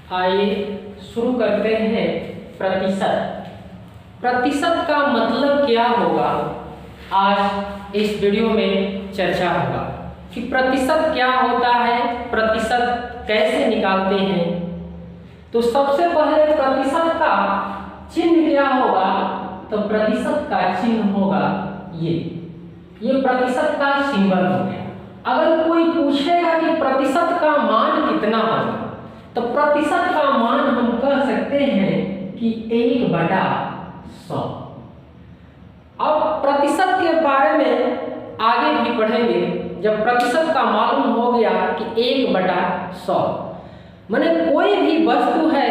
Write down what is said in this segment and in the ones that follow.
आइए शुरू करते हैं प्रतिशत। प्रतिशत का मतलब क्या होगा, आज इस वीडियो में चर्चा होगा कि प्रतिशत क्या होता है, प्रतिशत कैसे निकालते हैं। तो सबसे पहले प्रतिशत का चिन्ह क्या होगा, तो प्रतिशत का चिन्ह होगा ये प्रतिशत का सिंबल हो गया। अगर कोई पूछेगा कि प्रतिशत का मान कितना होगा, तो प्रतिशत का मान हम कह सकते हैं कि 1/100। अब प्रतिशत के बारे में आगे भी पढ़ेंगे। जब प्रतिशत का मालूम हो गया कि 1/100 माने कोई भी वस्तु है,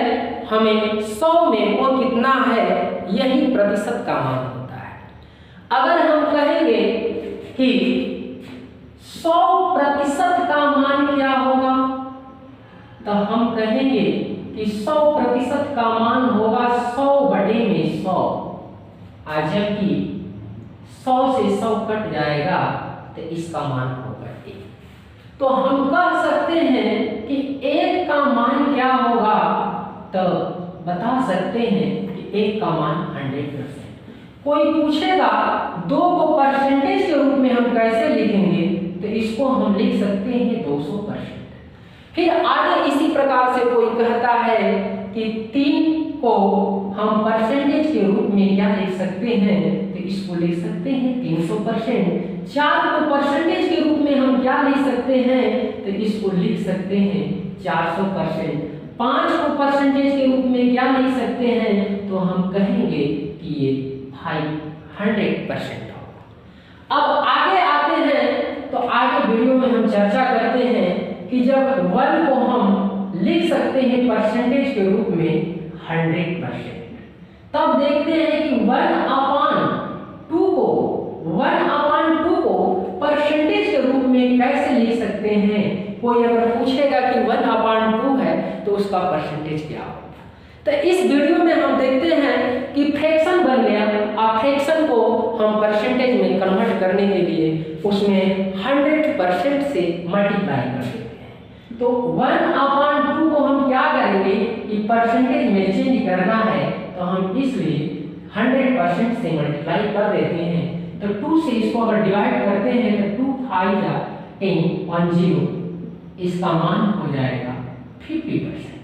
हमें 100 में वो कितना है, यही प्रतिशत का मान होता है। अगर हम कहेंगे कि 100% का मान क्या होगा, तो हम कहेंगे कि 100% का मान होगा 100/100। आज जबकि 100 से 100 कट जाएगा तो इसका मान होगा 1। तो हम कह सकते हैं कि 1 का मान क्या होगा, तो बता सकते हैं कि 1 का मान 100%। कोई पूछेगा 2 को परसेंटेज के रूप में हम कैसे लिखेंगे, तो इसको हम लिख सकते हैं 200%। फिर आगे इसी प्रकार से कोई कहता है कि 3 को हम परसेंटेज के रूप में क्या लिख सकते हैं, तो इसको लिख सकते हैं 300%। 4 को परसेंटेज के रूप में हम क्या लिख सकते हैं, तो इसको लिख सकते हैं 400%। 5 को परसेंटेज के रूप में क्या लिख सकते हैं, तो हम कहेंगे कि ये 100% होगा। अब आगे आते हैं, तो आगे वीडियो में हम चर्चा करते हैं कि जब 1 को हम लिख सकते हैं परसेंटेज के रूप में 100%, तब देखते हैं कि 1/2 को परसेंटेज के रूप में कैसे लिख सकते हैं। कोई अगर पूछेगा कि 1/2 है तो उसका परसेंटेज क्या होगा। तो इस वीडियो में हम देखते हैं कि फ्रैक्शन बन गया। अब फ्रैक्शन को हम परसेंटेज में कन्वर्ट करने के लिए उसमें 100% से मल्टीप्लाई कर देते हैं। तो 1/2 को हम क्या करेंगे कि परसेंटेज में चेंज करना है, तो हम इसलिए 100% से मल्टीप्लाई कर देते हैं। तो 2 से इसको अगर डिवाइड करते हैं तो 2 5 10, इसका मान हो जाएगा 50%।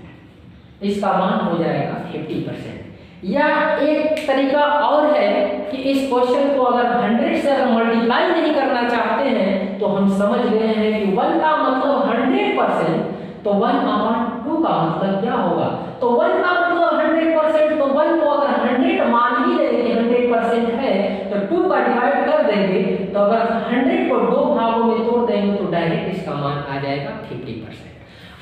इसका मान हो जाएगा 50%। या एक तरीका और है कि इस क्वेश्चन को अगर 100 से अगर मल्टीप्लाई नहीं करना चाहते हैं, तो हम समझ गए हैं कि 1 का मतलब 100%, तो 1/2 का मतलब क्या होगा। तो 1 का मतलब 100%, तो 1 को अगर 100 मान ही लेंगे 100% है, तो 2 का डिवाइड कर देंगे, तो अगर 100 को 2 भागों में तोड़ देंगे तो डायरेक्ट इसका मान आ जाएगा 50%।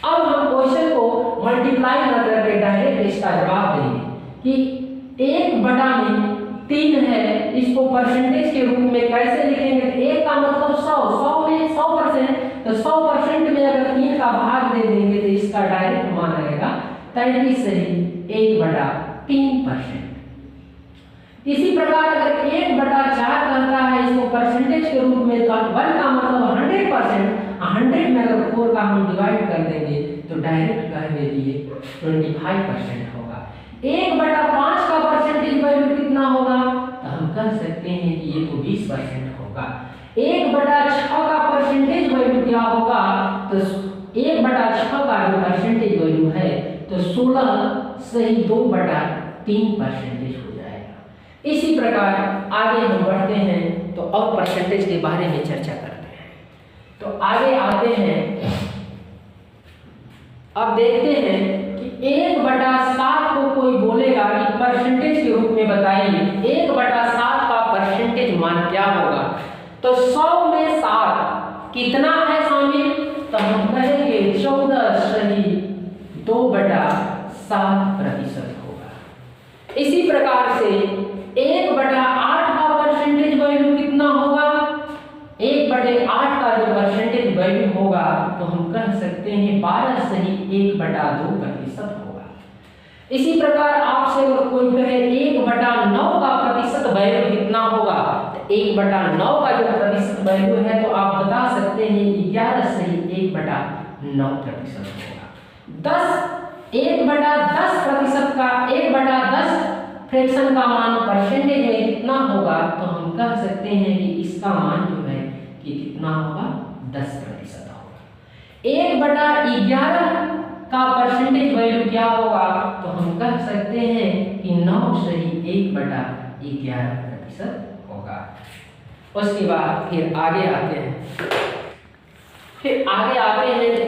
अब हम क्वेश्चन को मल्टीप्लाई न करके डायरेक्ट इसका जवाब देंगे कि 1/3 है, इसको परसेंटेज के रूप में कैसे लिखेंगे। 1 का मतलब 100 में 100%, तो 100% में अगर 3 का भाग दे देंगे तो इसका डायरेक्ट मान आएगा 33 से 1/3%। इसी प्रकार अगर 1/4 कहता है इसको परसेंटेज के रूप में, तो 1 का मतलब 100%, 100 में अगर 4 का हम डिवाइड कर देंगे तो डायरेक्ट कह दीजिए 25% होगा। 1/5 का परसेंटेज वैल्यू कितना होगा, तो हम कह सकते हैं कि ये तो 20% होगा। 1/6 का परसेंटेज वैल्यू क्या होगा, तो 1/6 का जो परसेंटेज वैल्यू है तो 16 से 2/3% हो जाएगा। इसी प्रकार आगे हम बढ़ते हैं तो और परसेंटेज के बारे में चर्चा करते हैं। तो आगे आते हैं, अब देखते हैं कि 1/7 को कोई बोलेगा कि परसेंटेज के रूप में बताइए 1/7 का परसेंटेज मान क्या होगा। तो 100 में 7 कितना है शामिल, तो हम कहेंगे 14 सही 2/7% होगा। इसी प्रकार से 1/8 का परसेंटेज वैल्यू कितना होगा, 1/8 का जो परसेंटेज वैल्यू होगा तो हम कह सकते हैं 12 सही 1/2% होगा। इसी प्रकार आपसे अगर कोई कहे 1/9 का प्रतिशत वैल्यू कितना होगा, तो 1/9 का जो प्रतिशत वैल्यू है तो आप बता सकते हैं 11 सही 1/9% होगा। 10 1/10% का 1/10 फ्रैक्शन का मान परसेंटेज में कितना होगा, तो हम कह सकते हैं कि इसका मान जो है कि कितना होगा, 10% होगा। 1/11 का परसेंटेज वैल्यू क्या होगा, तो हम कह सकते हैं कि 9 सही 1/11% होगा। उसके बाद फिर आगे आते हैं, तो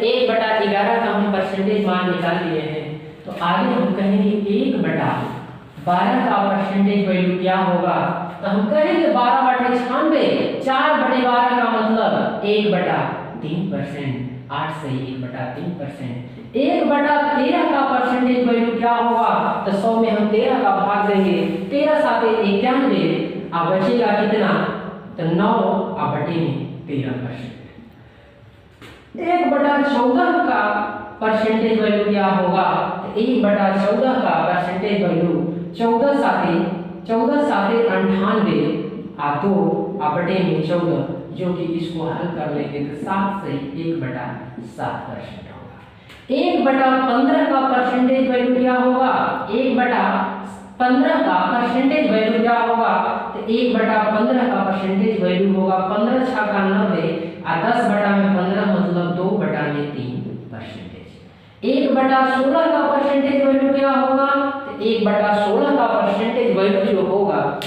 1/11 का हम परसेंटेज मान निकाल लिए हैं, तो आगे हम कहेंगे 1/12 का परसेंटेज वैल्यू क्या होगा, तो हम कहेंगे 12/96, 4/12 का मतलब 1/3%, 8 सही 1/3%। 1/13 का परसेंटेज वैल्यू क्या होगा, तो 100 में हम 13 का भाग देंगे, 13 साथे 91, अब बचेगा कितना, तो 9 अब बटे में 13%। 1/14 का परसेंटेज वैल्यू क्या होगा, तो 1/14 का परसेंटेज वैल्यू 14 साथे 98 आ 2 अब बटे में 14, जो कि इसको हल कर लेंगे तो 7 से 1/7% होगा। 1/15 का परसेंटेज वैल्यू क्या होगा, 1/15 का परसेंटेज वैल्यू क्या होगा, तो 1/15 का परसेंटेज वैल्यू होगा 15 × 90 और 10/15 मतलब 2/3%। 1/16 का परसेंटेज वैल्यू क्या होगा, तो 1/16 का परसेंटेज वैल्यू जो होगा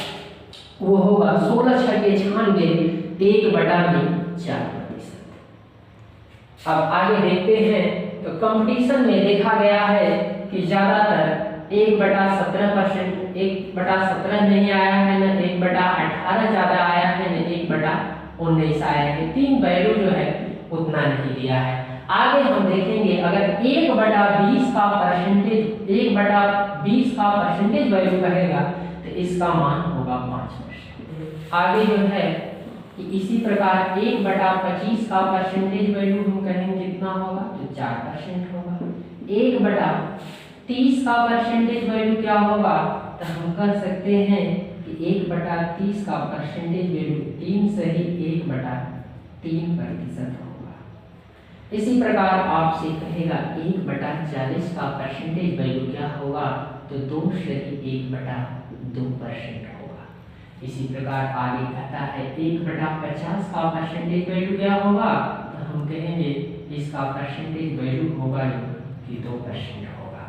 वो होगा 16 × 96, 1/4%। अब आगे देखते हैं, तो कंपटीशन में देखा गया है कि ज्यादातर 1/17%, 1/17 नहीं आया है, न 1/18 ज्यादा आया है, न 1/19 आया है, 3 वैल्यू जो है उतना नहीं दिया है। आगे हम देखेंगे अगर 1/20 का परसेंटेज वैल्यू कहेगा तो इसका मान होगा 5%। आगे जो है कि इसी प्रकार 1/25 का परसेंटेज वैल्यू हम कहेंगे कितना होगा, तो 4% होगा। 1/30 का परसेंटेज वैल्यू क्या होगा, तो हम कह सकते हैं कि 1/30 का परसेंटेज वैल्यू 3 सही 1/3% होगा। इसी प्रकार आपसे कहेगा 1/40 का परसेंटेज वैल्यू क्या होगा, तो 2 सही 1/2% होगा। इसी प्रकार आगे कहता है 1/50 का परसेंटेज वैल्यू क्या होगा, तो हम कहेंगे इसका परसेंटेज वैल्यू होगा जो कि 2% होगा।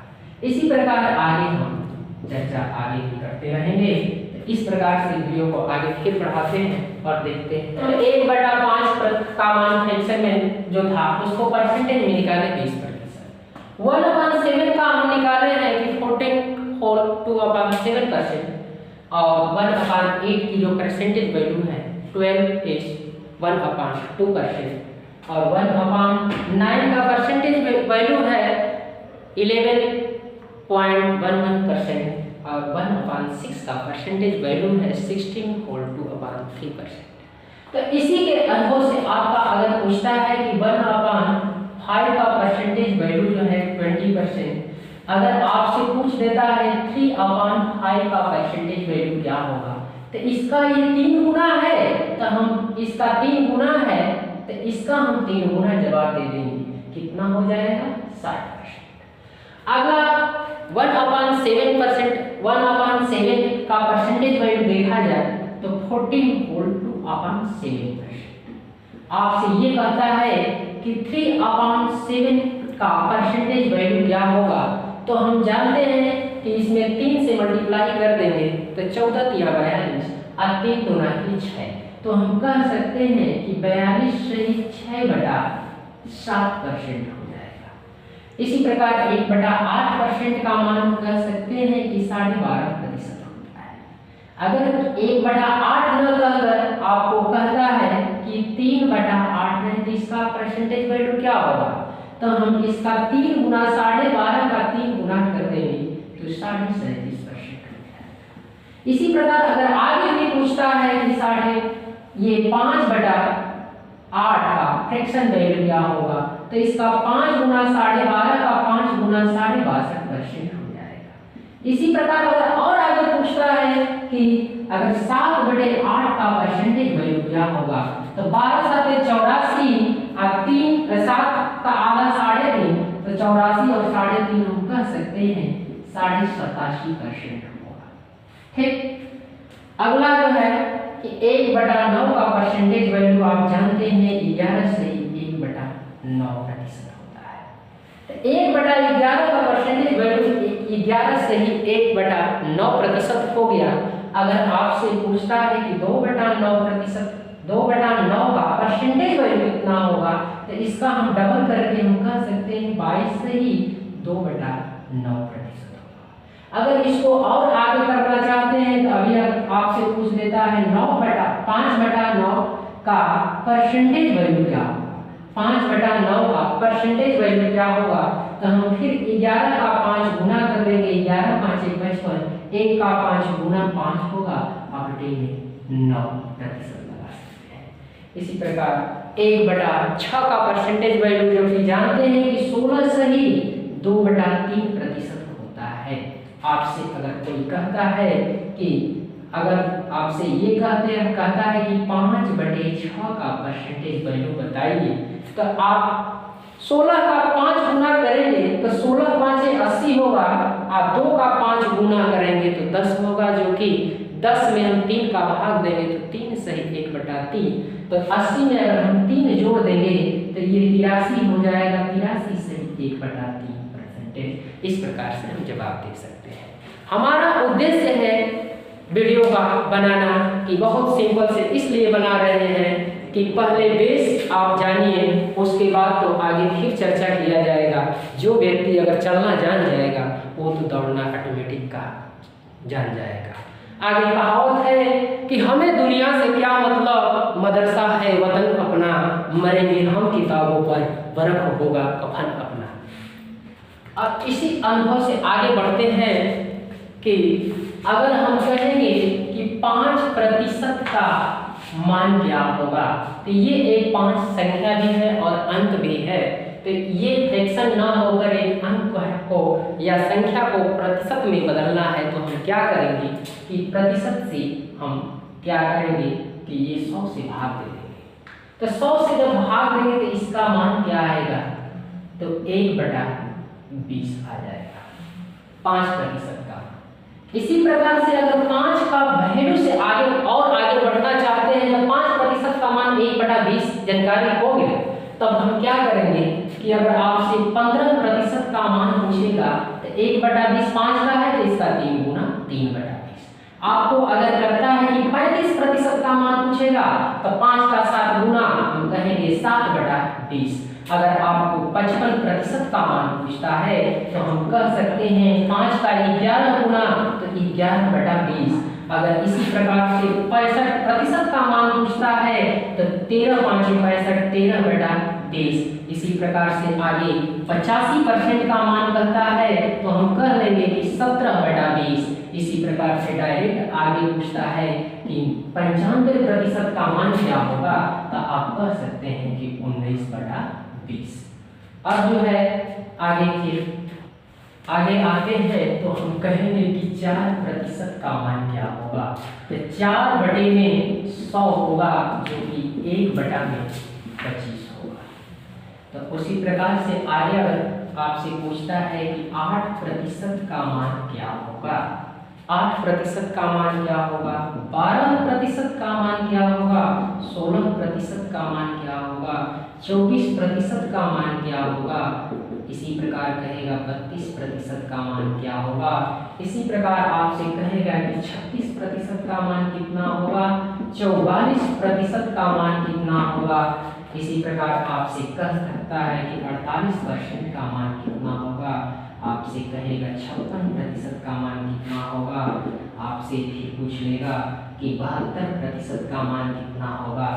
इसी प्रकार आगे हम चर्चा आगे भी करते रहेंगे। तो इस प्रकार से वीडियो को आगे फिर बढ़ाते हैं और देखते हैं। तो 1/5 का मान फ्रैक्शन में जो था उसको परसेंटेज में निकाले 20%। 1/7 का हम निकाले हैं कि 14/2/7% और 1/8 की जो परसेंटेज वैल्यू है 12 is 1/2% और 1/9 का परसेंटेज वैल्यू है 11.11% और 1/6 का परसेंटेज वैल्यू है 16.2/3%। तो इसी के अनुभव से आपका अगर पूछता है कि 1/5 का परसेंटेज वैल्यू जो है 20%, अगर आपसे पूछ देता है 3/5 का परसेंटेज वैल्यू क्या होगा, तो इसका ये 3 गुना है, तो हम इसका 3 गुना है, तो इसका हम 3 गुना जवाब दे देंगे, कितना हो जाएगा 60%। अगला 1/7 का परसेंटेज वैल्यू देखा जाए तो 14.2/7%। आपसे ये कहता है कि 3/7 का परसेंटेज वैल्यू क्या होगा, तो हम जानते हैं कि इसमें 3 से मल्टीप्लाई कर देंगे तो 14 या 42 और 3 गुना की 6, तो हम कह सकते हैं कि 42 सही 6/7% हो जाएगा। इसी प्रकार 1/8% का मान हम कह सकते हैं कि 12.5% होता है। अगर 1/8 न कहकर आपको कहता है कि 3/8 है, तो इसका परसेंटेज वैल्यू क्या होगा, तो हम इसका 3 गुना 12.5 का 3 गुना कर देंगे तो 37.5% हो जाएगा। इसी प्रकार अगर आगे भी पूछता है कि 5/8 का फ्रैक्शन वैल्यू क्या होगा, तो इसका 5 गुना 12.5 का 5 गुना 62% हो जाएगा। इसी प्रकार अगर और आगे पूछता है कि अगर 7/8 का परसेंटेज वैल्यू क्या होगा, तो 12 × 7 = 84 और 3 7 का आधा 3.5 तो 84 और 3.5 हम कह सकते हैं 87.5% होगा। ठीक, अगला जो है कि 1/9 का परसेंटेज वैल्यू आप जानते हैं 11 से 1/9% होता है। तो 1/11 का परसेंटेज वैल्यू 11 से ही 1/9% हो गया। अगर आपसे पूछता है कि 2/9%, 2/9 का परसेंटेज वैल्यू कितना होगा, तो इसका हम डबल करके हम कह सकते हैं 22 से ही 2/9% होगा। अगर इसको और आगे करना चाहते हैं तो अभी आपसे पूछ लेता है 5/9 का परसेंटेज वैल्यू क्या होगा। 5/9 का परसेंटेज वैल्यू क्या होगा, तो हम फिर 11 का 5 गुना कर देंगे, 11 5 1 55, 1 का 5 गुना 5 होगा, आप 9% लगा सकते हैं। इसी प्रकार 1/6 का परसेंटेज वैल्यू जो कि जानते हैं कि 16 से ही 2/3% होता है। आपसे अगर कोई कहता है कि अगर आपसे ये कहता है कि 5/6 का परसेंटेज वैल्यू बताइए, तो आप 16 का 5 गुना करेंगे तो 16 5 80 होगा। आप 2 का 5 गुना करेंगे तो 10 होगा, जो कि 10 में हम 3 का भाग देंगे तो 3 सही 1/3। तो 80 में अगर हम 3 जोड़ देंगे तो ये 83 हो जाएगा, 83 सही 1/3%। इस प्रकार से हम जवाब दे सकते हैं। हमारा उद्देश्य है वीडियो का बनाना कि बहुत सिंपल से इसलिए बना रहे हैं कि पहले बेस आप जानिए, उसके बाद तो आगे फिर चर्चा किया जाएगा। जो व्यक्ति अगर चलना जान जाएगा वो तो दौड़ना ऑटोमेटिक का जान जाएगा। आगे कहावत है कि हमें दुनिया से क्या मतलब, मदरसा है वतन अपना, मरेंगे हम किताबों पर, बर्फ होगा कफन अपना। अब इसी अनुभव से आगे बढ़ते हैं कि अगर हम कहेंगे कि 5% का मान क्या होगा, तो ये एक 5 संख्या भी है और अंक भी है। तो ये फ्रैक्शन ना होकर एक अंक को या संख्या को प्रतिशत में बदलना है, तो हम क्या करेंगे कि प्रतिशत से हम क्या करेंगे कि ये 100 से भाग दे देंगे। तो 100 से जब भाग देंगे तो इसका मान क्या आएगा, तो 1/20 आ जाएगा 5% का। इसी प्रकार से अगर 5 का वैल्यू से आगे और आगे बढ़ना चाहते हैं, जब 5% का मान 1/20 जानकारी हो गया, तब हम क्या करेंगे कि अगर आपसे 15% का मान पूछेगा तो 1/20 5 का है, तो इसका 3 गुना 3/20। आपको अगर लगता है कि 35% का मान पूछेगा तो 5 का 7 गुना हम कहेंगे 7/20। अगर आपको 55% का मान पूछता है तो हम कह सकते हैं 5 का 11 गुना तो 11/20। अगर इसी प्रकार से 65% का मान पूछता है तो 13 5 65 13/20। इसी प्रकार से आगे 85% का मान कहता है तो हम कह लेंगे कि 17/20। इसी प्रकार से डायरेक्ट आगे पूछता है कि 95% का मान क्या होगा, तो आप कह सकते हैं कि 19/20। अब जो है आगे आते हैं तो हम कहेंगे कि 4% का मान क्या होगा, तो 4/100 होगा, जो कि 1/25 होगा। तो उसी प्रकार से आगे अगर आपसे पूछता है कि 8% का मान क्या होगा, 8% का मान क्या होगा, 12% का मान क्या होगा, 16% का मान क्या होगा, 24% का मान क्या होगा, इसी प्रकार कहेगा 32% का मान क्या होगा। इसी प्रकार आपसे कहेगा कि 36% का मान कितना होगा, 44% का मान कितना होगा। इसी प्रकार आपसे कह सकता है कि 48% का मान कितना होगा, आपसे कहेगा 56% का मान कितना होगा, आपसे फिर पूछ लेगा कि 72% का मान कितना होगा।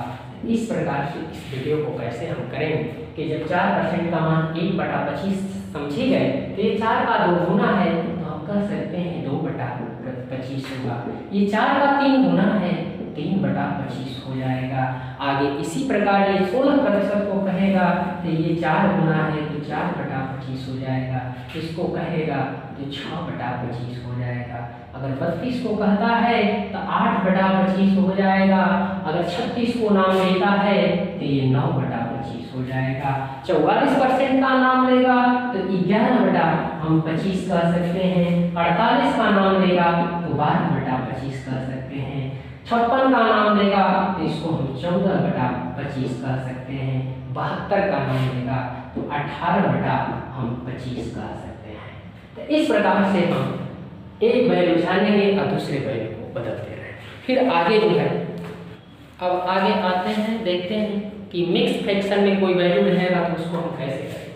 इस प्रकार से इस वीडियो को कैसे हम करेंगे कि जब 4% का मान 1/25 समझे गए, तो ये 4 का 2 गुना है तो हम कह सकते हैं 2/25 होगा। ये 4 का 3 गुना है, 3/25 हो जाएगा। आगे इसी प्रकार ये 16% को कहेगा तो ये 4 गुना है तो 4/25 हो जाएगा। इसको कहेगा तो 6/25 हो जाएगा। अगर 32 को कहता है तो 8/25 हो जाएगा। अगर 36 को नाम देता है तो ये 9/25 45 हो जाएगा। 44% का नाम लेगा तो 11 बटा हम 25 कह सकते हैं। 48 का नाम लेगा तो 12 बटा 25 कह सकते हैं। 56 का नाम लेगा तो इसको हम 14 बटा 25 कह सकते हैं। 72 का नाम लेगा तो 18 बटा हम 25 कह सकते हैं। तो इस प्रकार से हम एक वैल्यू छानेंगे और दूसरे वैल्यू को बदलते रहें। फिर आगे जो है, अब आगे आते हैं, देखते हैं कि मिक्स फ्रैक्शन में कोई वैल्यू रहेगा तो उसको हम कैसे करें।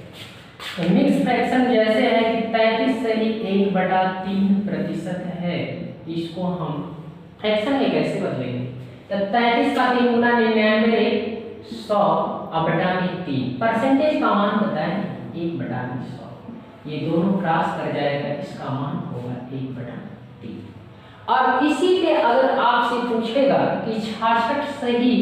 तो मिक्स फ्रैक्शन जैसे है कि 33 सही 1/3% है, इसको हम फ्रैक्शन में कैसे बदलेंगे। तो 33 का 3 गुना 99 100 और बटा में 3 परसेंटेज का मान बताएं 1/100, ये दोनों क्रॉस कर जाएगा, इसका मान होगा 1/3। और इसी पे अगर आपसे पूछेगा कि 66 सही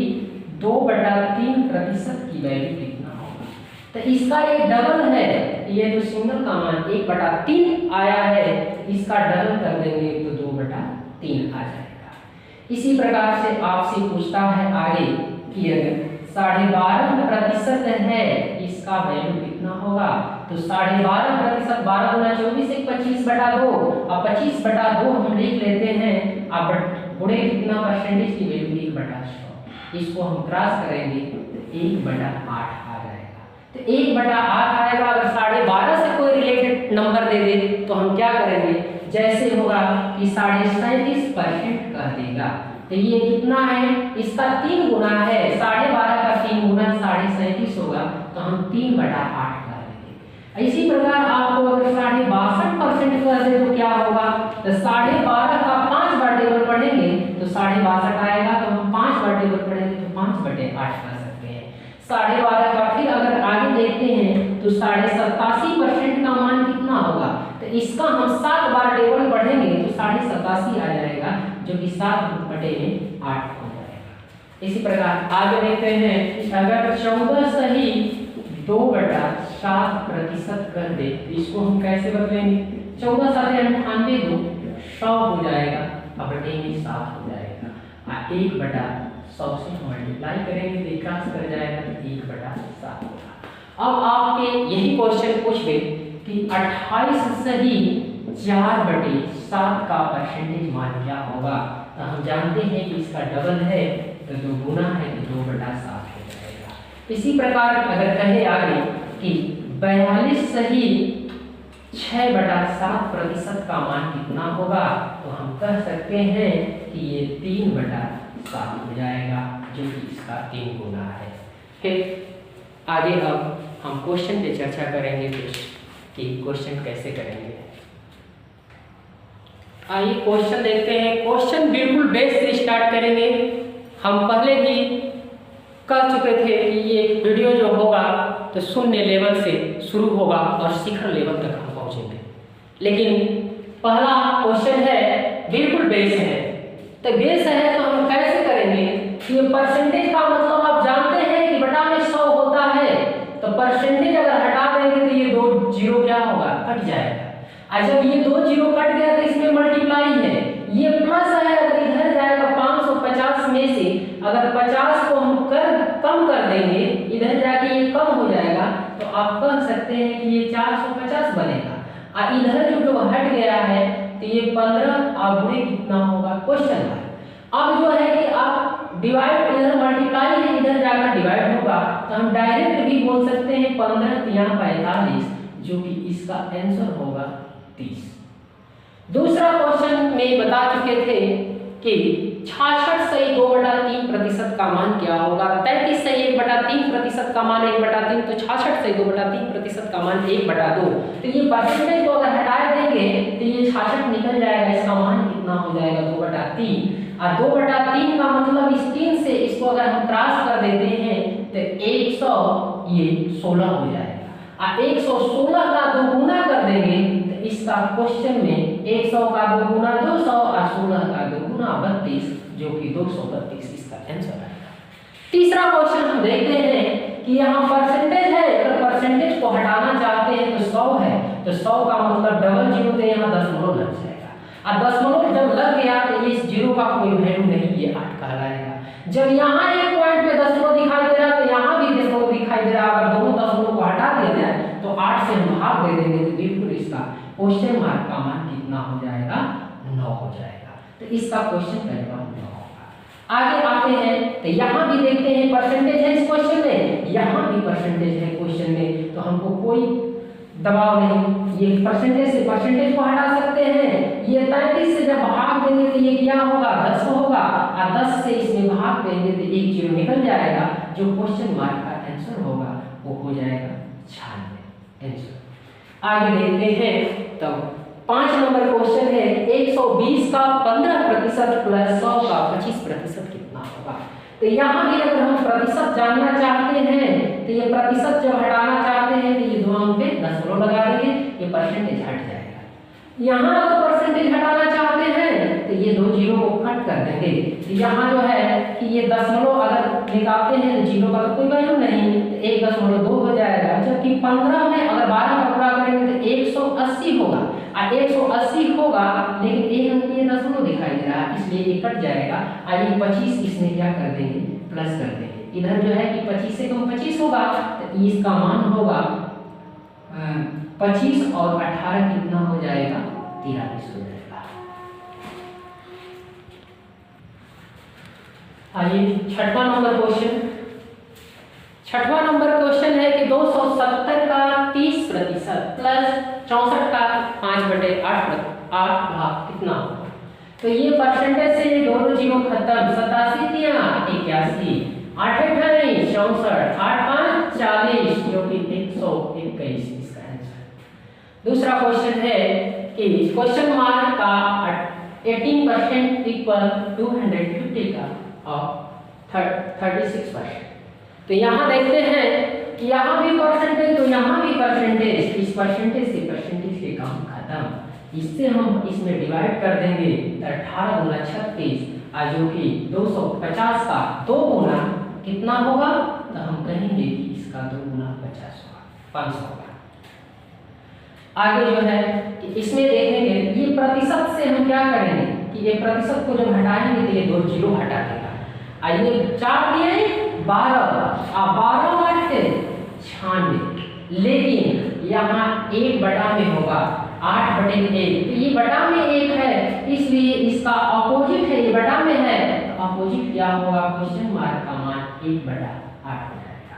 2/3% की वैल्यू कितना होगा, तो इसका ये डबल है, ये जो सिंगल का मान 1/3 आया है, इसका डबल कर देंगे तो 2/3 आ जाएगा। इसी प्रकार से आपसे पूछता है आगे कि अगर 12.5% है, इसका वैल्यू कितना होगा। तो 12.5% 12 गुना 24 एक 25/2 और 25/2 हम लिख लेते हैं। अब गुणे कितना परसेंटेज की वैल्यू 1/100, इसको हम क्रॉस करेंगे तो 1/8 आ जाएगा। तो 1/8 आएगा। अगर 12.5 से कोई रिलेटेड नंबर दे दे तो हम क्या करेंगे, जैसे होगा कि 37.5% कह देगा। तो ये कितना है, इसका 3 गुना है, 12.5 का 3 गुना 37.5 होगा, तो हम 3/8 कर देंगे। इसी प्रकार आपको अगर 62.5% कर दे तो क्या होगा, तो 12.5 का 5 बार टेबल पढ़ेंगे तो 62.5 आएगा, तो हम 5 बार टेबल पढ़ेंगे तो 5/8 कर सकते हैं। 12.5 का फिर अगर आगे देखते हैं तो 87.5% का मान कितना होगा, तो इसका हम 7 बार टेबल पढ़ेंगे तो 87.5 आ जाएगा, जो कि 7/8 हो जाएगा। इसी प्रकार आगे देखते हैं, अगर 14 सही 2/7% कर दे तो इसको हम कैसे बदलेंगे। 14 7 98 2 100 हो जाएगा, अब बटे में 7 हो जाएगा। 1/100 से मल्टीप्लाई करेंगे तो क्रॉस कर जाएगा तो 1/7 होगा। अब आपके यही क्वेश्चन पूछ गए कि 28 सही 4/7 का परसेंटेज मान क्या होगा। तो हम जानते हैं कि इसका डबल है तो 2 गुना है तो 2/7 हो जाएगा। इसी प्रकार अगर कहे आगे कि 42 सही 6/7% का मान कितना होगा, तो हम कह सकते हैं कि ये 3/7 हो जाएगा, जो कि इसका 3 गुना है। फिर आगे अब हम क्वेश्चन पे चर्चा करेंगे कि क्वेश्चन कैसे करेंगे। आइए क्वेश्चन देखते हैं। क्वेश्चन बिल्कुल बेस से स्टार्ट करेंगे। हम पहले भी कह चुके थे कि ये वीडियो जो होगा तो शून्य लेवल से शुरू होगा और शिखर लेवल तक हम पहुंचेंगे, लेकिन पहला क्वेश्चन है बिल्कुल बेस है। तो बेस है तो हम कैसे करेंगे कि परसेंटेज का मतलब आप जानते हैं कि बटा में 100 होता है, तो परसेंटेज अगर हटा देंगे तो ये 2 जीरो क्या होगा, कट जाएगा। और जब ये 2 जीरो कट गया तो इसमें मल्टीप्लाई है, ये प्लस है, अगर इधर जाएगा 550 में से अगर 50 को हम कम कर देंगे, इधर जाके ये कम हो जाएगा, तो आप कह सकते हैं कि ये 450 बनेगा। और इधर जो हट गया है तो ये 15 और गुणे कितना होगा, क्वेश्चन मार्क। अब जो है कि आप डिवाइड, इधर मल्टीप्लाई है, इधर जाकर डिवाइड होगा, तो हम डायरेक्ट भी बोल सकते हैं 15 या 45, जो कि इसका आंसर होगा 30। दूसरा क्वेश्चन में बता चुके थे कि 66 सही 2/3% का मान क्या होगा। 33 सही 1/3% का मान 1/3, तो 66 सही 2/3% का मान 1/2। तो ये परसेंटेज को अगर हटा देंगे तो ये 66 निकल जाएगा, इसका मान कितना हो जाएगा 2/3। और 2/3 का मतलब इस 3 से इसको अगर हम क्रॉस कर देते हैं तो 100 ये 16 हो जाएगा। और 116 का 2 गुना कर देंगे तो इसका क्वेश्चन में 100 का 2 गुना 200 और 16 का 2 गुना 32, जो कि 232 इसका आंसर आएगा। तीसरा क्वेश्चन हम देखते हैं कि यहाँ परसेंटेज है, अगर परसेंटेज को हटाना चाहते हैं तो 100 है, तो 100 का मतलब डबल जीरो तो यहाँ दशमलव लग जाएगा। और दशमलव जब लग गया तो इस जीरो का कोई वैल्यू नहीं, ये 8 कहलाएगा। जब यहाँ एक पॉइंट पे दशमलव दिखाई दे रहा है तो यहाँ भी दशमलव दिखाई दिखाई दे रहा है, अगर दोनों दशमलव को हटा दिया जाए तो 8 से हम भाग दे देंगे तो बिल्कुल इसका क्वेश्चन मार्क का मान कितना हो जाएगा, 9 हो जाएगा। तो इसका क्वेश्चन का जवाब 9 होगा। आगे आते हैं तो यहाँ भी देखते हैं परसेंटेज है इस क्वेश्चन में, यहाँ भी परसेंटेज है क्वेश्चन में, तो हमको कोई दबाव नहीं, ये परसेंटेज से परसेंटेज को हटा सकते हैं। ये 33 से जब भाग देंगे तो ये क्या होगा, 10 होगा, और 10 से इसमें भाग देंगे तो एक जीरो निकल जाएगा, जो क्वेश्चन मार्क का आंसर होगा वो हो जाएगा 96 आंसर। आगे देखते हैं तो 5 नंबर क्वेश्चन है 120 का 15% प्लस 100 का 25% कितना होगा। तो यहाँ भी अगर हम प्रतिशत जानना चाहते हैं तो ये प्रतिशत जब हटाना चाहते हैं तो ये दोनों पे दशमलव लगा देंगे, ये परसेंटेज हट जाएगा। यहाँ अगर परसेंटेज हटाना चाहते हैं तो ये 2 जीरो को कट कर देंगे, तो यहाँ जो है कि ये दशमलव अगर निकालते हैं तो जीरो का तो कोई वैल्यू नहीं, तो 1.2 हो जाएगा, जबकि 15 में अगर 12 का पूरा करेंगे तो 180 होगा, और 180 होगा लेकिन एक अंक ये दशमलव दिखाई दे रहा है इसलिए ये कट जाएगा, और ये 25 इसमें क्या कर देंगे, प्लस कर देंगे। इधर जो है कि 25 से कम 25 होगा तो इसका मान होगा 25 और 18 कितना हो जाएगा, 43 हो जाएगा। आइए छठवां नंबर क्वेश्चन। छठवां नंबर क्वेश्चन है कि 270 का 30% प्लस 64 का 5/8 भाग कितना होगा। तो ये परसेंटेज से ये दोनों जीरो खत्म, 87 दिया 81, 8 28 64, 8 5 40, जो कि 121 इसका आंसर। दूसरा क्वेश्चन है कि क्वेश्चन मार्क का 18% इक्वल 250 का और 36%। तो यहाँ देखते हैं कि यहाँ भी परसेंटेज तो यहाँ भी परसेंटेज, इस परसेंटेज से परसेंटेज के काम खत्म, इससे हम इसमें डिवाइड कर देंगे 18 गुना 36, जो कि 250 का 2 गुना कितना होगा, तो हम कहेंगे कि इसका 2 गुना 50 होगा, 500 होगा। आगे जो है कि इसमें देखेंगे ये प्रतिशत से हम क्या करेंगे कि ये प्रतिशत को जब हटाएंगे तो ये 2 जीरो हटा देगा। आइए 4 दिए 12, 12 8 96, लेकिन यहाँ 1 में होगा 8/1, तो ये बटा में 1 है इसलिए इसका अपोजिट है, ये बटा में है तो अपोजिट क्या होगा, क्वेश्चन मार्क का मान 1/8 हो जाएगा।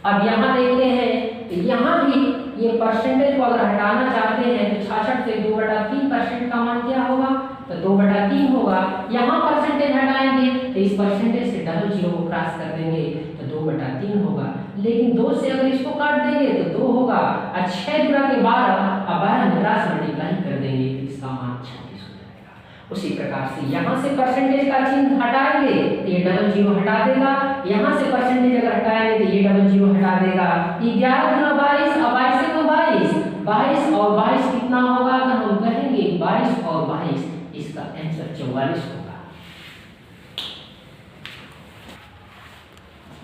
अब यहाँ देखते हैं तो यहाँ भी ये परसेंटेज को अगर हटाना चाहते हैं तो 66 से 2/3% का मान क्या होगा, तो 2/3 होगा। यहाँ परसेंटेज हटाएंगे तो इस परसेंटेज से डबल जीरो को क्रॉस कर देंगे तो 2/3 होगा, लेकिन 2 से अगर इसको काट देंगे तो 2 होगा, और 6 गुणा के 12 और 12 में क्रॉस मल्टीप्लाई कर देंगे तो इसका मान 36 हो जाएगा। उसी प्रकार से यहाँ से परसेंटेज का चिन्ह हटाएंगे तो ये डबल जीरो हटा देगा, यहाँ से परसेंटेज अगर हटाएंगे तो ये डबल जीरो हटा देगा। 11 गुना 22 और 22 से 22 और 22 कितना होगा, तो हम कहेंगे 22 और 22 इसका आंसर 44 होगा।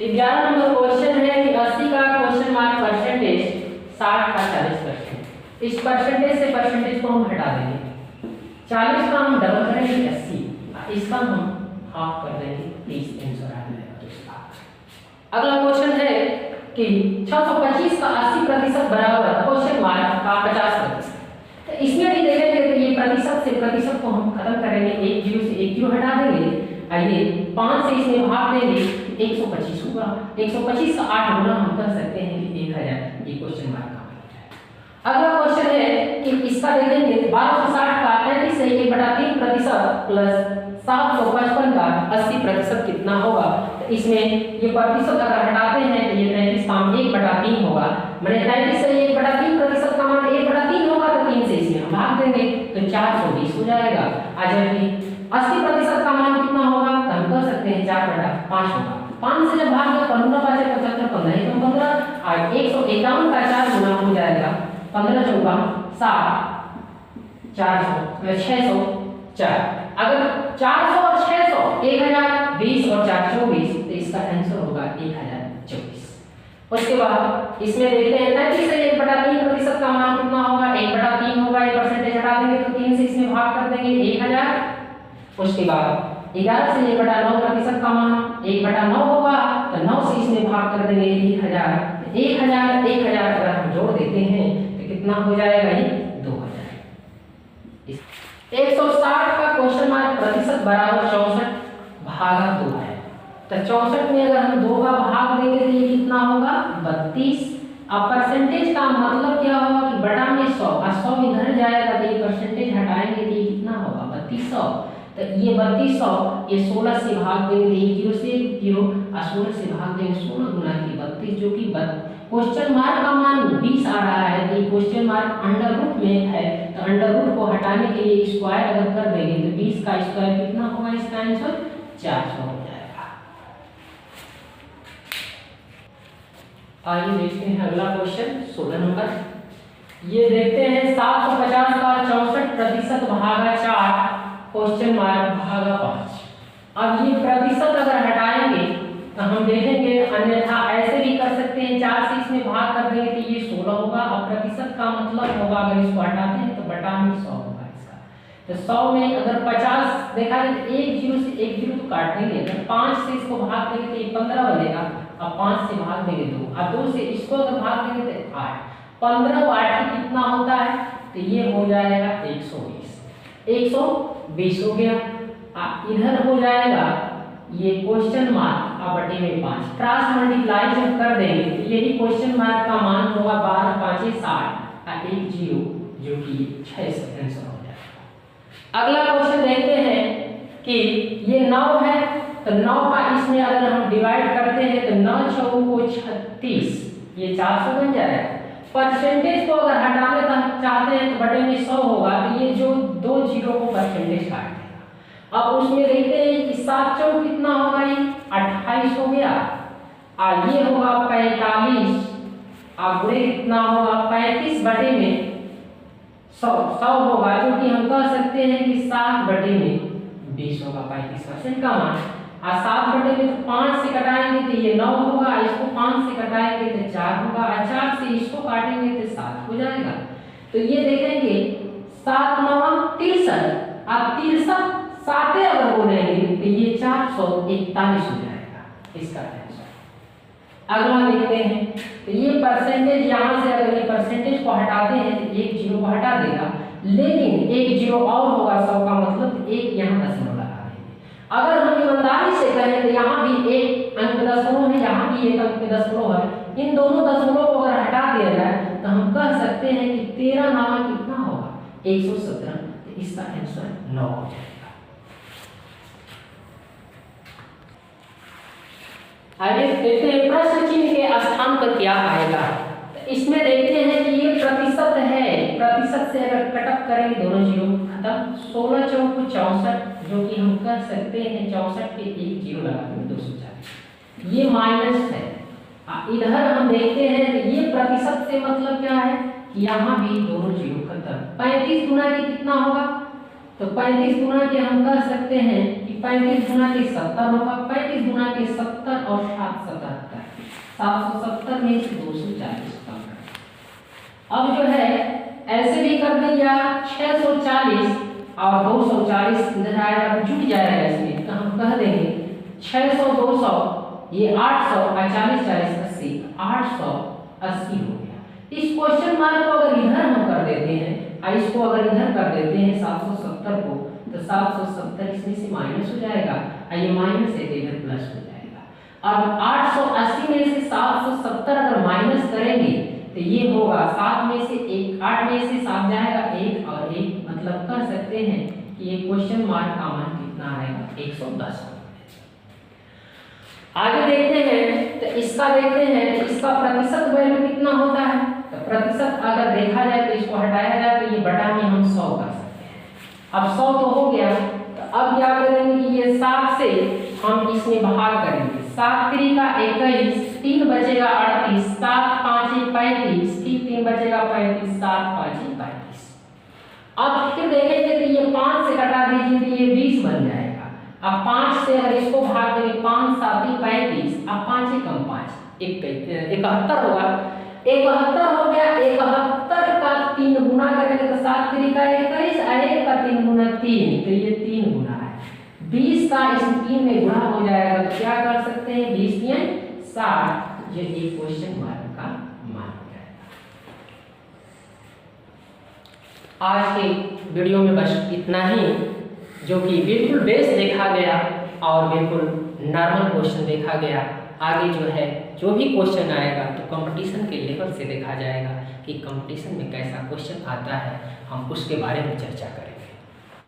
11 नंबर क्वेश्चन है कि 80 का क्वेश्चन मार्क परसेंटेज 60 का 40%। इस परसेंटेज से परसेंटेज को हम हटा देंगे, 40 का हम डबल करेंगे 80, इसका हम हाफ कर देंगे 30 आंसर आ जाएगा। अगला क्वेश्चन है कि 625 का 80% बराबर क्वेश्चन मार्क का 50%। तो इसमें भी देखेंगे तो ये प्रतिशत से प्रतिशत को हम खत्म करेंगे, 1 जीरो से 1 जीरो हटा देंगे, आइए 5 से इसमें भाग देंगे 125 होगा, 125 का 8 गुना हम कर सकते हैं कि 1000, ये क्वेश्चन मार्क का हो जाएगा। अगला क्वेश्चन है कि इसका देखेंगे 1260 का 33 से 1/3% प्लस 755 का 80% कितना होगा। तो इसमें ये प्रतिशत अगर हटाते हैं तो ये 33 का 1/3 होगा, मैंने 33 से 1/3% का मान 1/3 होगा तो 3 से इसमें हम भाग देंगे तो 420 हो जाएगा। जबकि 80% का मान कितना होगा, तो हम कह सकते हैं 4/5 होगा। 5 से जब भाग दो 15 5 75, 15 एकम 15, और 151 का 4 गुना हो जाएगा 15 चौका 60, 400 604। अगर 400 और 600 1020 और 4 24, तो इसका आंसर होगा 1024। उसके बाद इसमें देखते हैं 33 से 1/3% का मान कितना होगा, 1/3 होगा, ये परसेंटेज हटा देंगे तो 3 से इसमें भाग कर देंगे 1000। उसके बाद 11 से 1/9% का मान 1/9 होगा, तो 9 से इसमें भाग कर देंगे 1000, 1000 1000 अगर हम जोड़ देते हैं तो कितना हो जाएगा ये 2000। 160 का क्वेश्चन मार्क प्रतिशत बराबर 64/2 है। तो 64 में अगर हम 2 का भाग देंगे तो ये कितना होगा 32। अब परसेंटेज का मतलब क्या होगा कि बटा में 100 और 100 इधर जाएगा तो ये परसेंटेज हटाएंगे तो ये कितना होगा 3200। तो ये 3200 ये 16 से भाग देंगे, एक 0 से 0 और 16 से भाग देंगे, 16 गुना की 32 जो कि क्वेश्चन मार्क का मान 20 आ रहा है। तो ये क्वेश्चन मार्क अंडर रूट में है, तो अंडर रूट को हटाने के लिए स्क्वायर अगर कर देंगे तो 20 का स्क्वायर कितना होगा, इसका आंसर 400 हो जाएगा। आइए देखते हैं अगला क्वेश्चन 16 नंबर। ये देखते हैं 750 का 64% भागा 4 क्वेश्चन मार्क भागा 5। अब ये प्रतिशत अगर हटाएंगे तो हम देखेंगे, अन्यथा ऐसे भी कर सकते हैं, 4 से इसमें भाग कर देंगे तो ये 16 होगा। अब प्रतिशत का मतलब होगा अगर इसको हटाते हैं तो बटा में 100 होगा इसका। तो 100 में अगर 50 देखा जाए तो 1 0 से 1 0 तो काट देंगे, अगर 5 से इसको भाग देंगे तो ये 15 बनेगा। अब 5 से भाग देंगे 2 और 2 से इसको अगर भाग देंगे तो 8। 15 और 8 कितना होता है, तो ये हो जाएगा 120। 120 हो गया। इधर हो जाएगा ये क्वेश्चन मार्क और बटे में 5 क्रॉस मल्टीप्लाई जब कर देंगे तो यही क्वेश्चन मार्क का मान होगा 12 5 60 और 1 0 जो कि 6 से आंसर हो जाएगा। अगला क्वेश्चन देखते हैं कि ये 9 है, तो 9 का इसमें अगर हम डिवाइड करते हैं तो 9 चौको को 36, ये 400 बन जाएगा। परसेंटेज को अगर हटाने चाहते हैं तो बटे में 100 होगा, तो ये जो 2 0 को परसेंटेज काट देगा। अब उसमें देखते हैं कि 7 चौक कितना होगा, ये 28 हो गया और ये होगा 45 और बुरे कितना होगा 35 बटे में 100 होगा, जो कि हम कह सकते हैं कि 7 बटे में 20 होगा 35% का मान। और 7 बटे में तो 5 से कटाएंगे तो ये 9 होगा, इसको 5 से कटाएंगे तो 4 होगा और 4 से इसको काटेंगे तो 7 हो जाएगा। तो ये देखेंगे 7 9 63 और 63 साते अगर बोलेंगे तो ये 441 हो जाएगा इसका आंसर। अगला देखते हैं, तो ये परसेंटेज यहाँ से अगर ये परसेंटेज को हटाते हैं तो 1 0 को हटा देगा, लेकिन 1 0 और होगा 100 का मतलब 1 यहाँ दशमलव लगा देंगे। अगर हम ईमानदारी से कहें तो यहाँ भी 1 अंक दशमलव है, यहाँ भी 1 अंक दशमलव है, इन दोनों दशमलव को अगर हटा दिया जाए तो हम कह सकते हैं कि 13 नामा कितना होगा 117, तो इसका आंसर 9 हो जाएगा। आगे देखते हैं प्रश्न चिन्ह के स्थान पर क्या आएगा। तो इसमें देखते हैं कि ये प्रतिशत है, प्रतिशत से अगर कटअप करेंगे दोनों जीरो खत्म। 16 चौको 64 जो कि हम कह सकते हैं 64 के 1 0 लगा देंगे 240, ये माइनस है। इधर हम देखते हैं तो ये प्रतिशत से मतलब क्या है कि यहाँ भी दोनों जीरो खत्म। 35 गुना के कितना होगा, तो 35 गुना के हम कह सकते हैं कि 35 गुना के 70 होगा। 35 गुना के 70 और 7 77, 770 में से 240 कम कर। अब जो है ऐसे भी कर दें या 640 और 240 इधर आएगा तो जुट जाएगा इसमें, तो हम कह देंगे 600 200 ये 800 और 40 40 80 880 हो गया। इस क्वेश्चन मार्क को अगर इधर हम कर देते हैं और इसको अगर इधर कर देते हैं 770 को, तो 770 इसमें से माइनस हो जाएगा और ये माइनस है तो इधर प्लस हो जाएगा। अब 880 में से 770 अगर माइनस करेंगे तो ये होगा 7 में से 1, 8 में से 7 जाएगा 1 और 1, मतलब कह सकते हैं कि ये क्वेश्चन मार्क का मान कितना आएगा 110। आगे देखते हैं तो इसका देखते हैं तो इसका प्रतिशत वैल्यू कितना होता है। तो प्रतिशत अगर देखा जाए तो इसको हटाया जाए तो ये बटा में हम 100 कर सकते हैं। अब 100 तो हो गया, तो अब क्या करेंगे कि ये 7 से हम इसमें भाग करेंगे। 7 3 का 21, 3 बचेगा 38, 7 5 35, फिर 3 बचेगा 35, 7 5 35। अब फिर देखेंगे तो ये 5 से कटा दीजिए तो ये 20 बन जाएगा। अब 5 से अगर इसको भाग देंगे 5 7 35, अब 5 कम 5 71 होगा। 71 हो गया, 71 का 3 गुना करेंगे तो 7 3 का 21, 1 का 3 गुना 3, तो ये 3 गुना है। 20 का इस 3 में गुणा हो जाएगा तो क्या कर सकते हैं 20 3 60, ये क्वेश्चन मार्क का आज के वीडियो में बस इतना ही, जो कि बिल्कुल बेस देखा गया और बिल्कुल नॉर्मल क्वेश्चन देखा गया। आगे जो है जो भी क्वेश्चन आएगा तो कंपटीशन के लेवल से देखा जाएगा कि कंपटीशन में कैसा क्वेश्चन आता है, हम उसके बारे में चर्चा करेंगे।